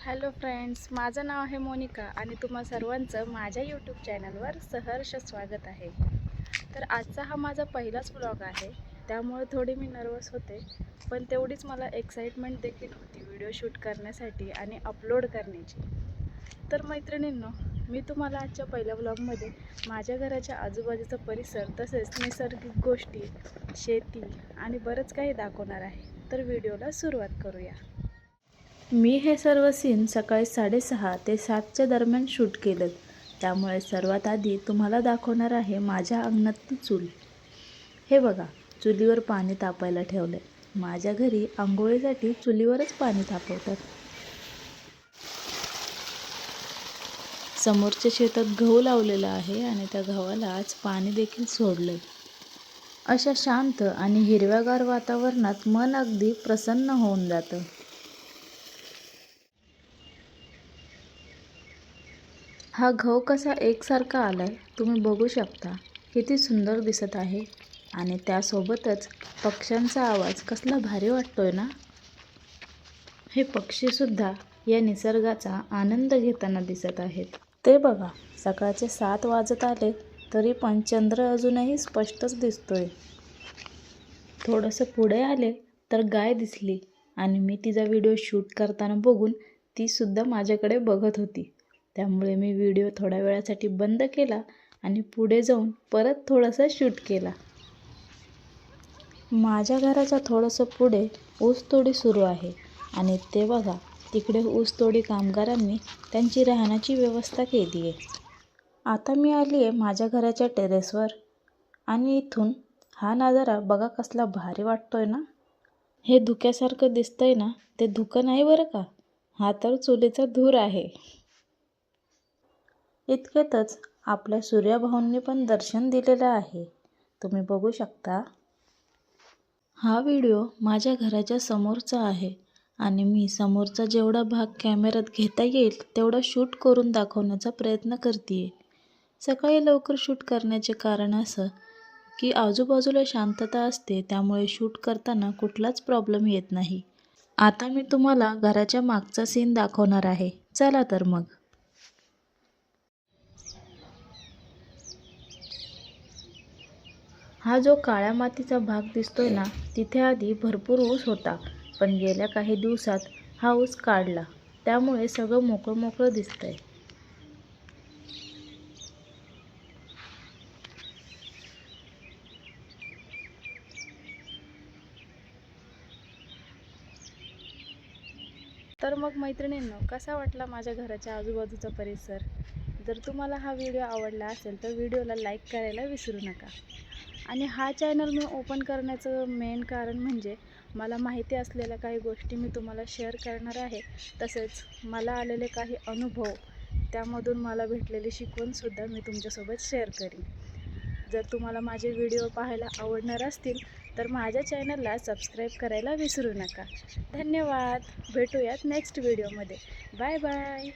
Hello friends, माझं नाव आहे मोनिका आणि तुम्हा सर्वांचं माझ्या यूट्यूब चॅनलवर सहर्ष स्वागत आहे. तर आजचा हा माझा पहिलाच व्लॉग आहे, त्यामुळे थोडी मी नर्वस होते, पण तेवढीच मला एक्साइटमेंट देखील होती व्हिडिओ शूट करण्यासाठी आणि अपलोड करण्याची. तर मैत्रिणींनो, मी तुम्हाला आजच्या पहिल्या व्लॉगमध्ये माझ्या घराच्या आजूबाजूचा परिसर तसेच नैसर्गिक गोष्टी, शेती आणि बरंच काही दाखवणार आहे. तर व्हिडिओला सुरुवात करूया. मी हे सर्व सीन सकाळी 6:30 ते 7च्या दरम्यान शूट केलं. त्यामुळे सर्वात आधी तुम्हाला दाखवणार आहे माझ्या अंगणातली चूल. हे बघा, चुलीवर पाणी तापायला ठेवलंय. माझ्या घरी आंघोळीसाठी चुलीवरच पाणी तापवतात. समोरच्या शेतात गहू लावलेला आहे आणि त्या गव्हाला आज पाणी देखील सोडलंय. अशा शांत आणि हिरव्यागार वातावरणात मन अगदी प्रसन्न होऊन जातं. हा गहू कसा एकसारखा आलाय तुम्ही बघू शकता. किती सुंदर दिसत आहे आणि त्यासोबतच पक्ष्यांचा आवाज कसला भारी वाटतोय ना. हे पक्षी सुद्धा या निसर्गाचा आनंद घेताना दिसत आहेत. ते बघा, सकाळचे 7 वाजत आले तरी पण चंद्र अजूनही स्पष्टच दिसतोय. थोडंसं पुढे आले तर गाय दिसली आणि मी तिचा व्हिडिओ शूट करताना बघून ती सुद्धा माझ्याकडे बघत होती. त्यामुळे मी व्हिडिओ थोड्या वेळासाठी बंद केला आणि पुढे जाऊन परत थोडासा शूट केला. माझ्या घराच्या थोडंसं पुढे ऊसतोडी सुरू आहे आणि ते बघा, तिकडे ऊसतोडी कामगारांनी त्यांची राहण्याची व्यवस्था केली आहे. आता मी आली आहे माझ्या घराच्या टेरेसवर आणि इथून हा नजारा बघा कसला भारी वाटतोय ना. हे धुक्यासारखं दिसतंय ना, ते धुकं नाही बरं का, हा तर चुलीचा धूर आहे. इतक्यातच आपल्या सूर्यभाऊंनी पण दर्शन दिलेलं आहे, तुम्ही बघू शकता. हा व्हिडिओ माझ्या घराच्या समोरचा आहे आणि मी समोरचा जेवढा भाग कॅमेऱ्यात घेता येईल तेवढा शूट करून दाखवण्याचा प्रयत्न करते. सकाळी लवकर शूट करण्याचे कारण असं की आजूबाजूला शांतता असते, त्यामुळे शूट करताना कुठलाच प्रॉब्लेम येत नाही. आता मी तुम्हाला घराच्या मागचा सीन दाखवणार आहे. चला तर मग. हा जो काळ्या मातीचा भाग दिसतोय ना, तिथे आधी भरपूर ऊस होता, पण गेल्या काही दिवसात हा ऊस काढला, त्यामुळे सगळं मोकळं मोकळं दिसतंय. तर मग मैत्रिणींनो, कसा वाटला माझ्या घराच्या आजूबाजूचा परिसर? जर तुम्हाला हा व्हिडिओ आवडला असेल तर व्हिडिओला लाईक करायला विसरू नका. आणि हा चॅनल मी ओपन करण्याचं मेन कारण म्हणजे मला माहिती असलेल्या काही गोष्टी मी तुम्हाला शेअर करणार आहे. तसेच मला आलेले काही अनुभव, त्यामधून मला भेटलेली शिकवणसुद्धा मी तुमच्यासोबत शेअर करीन. जर तुम्हाला माझे व्हिडिओ पाहायला आवडणार असतील तर माझ्या चॅनलला सबस्क्राईब करायला विसरू नका. धन्यवाद. भेटूयात नेक्स्ट व्हिडिओमध्ये. Bye bye.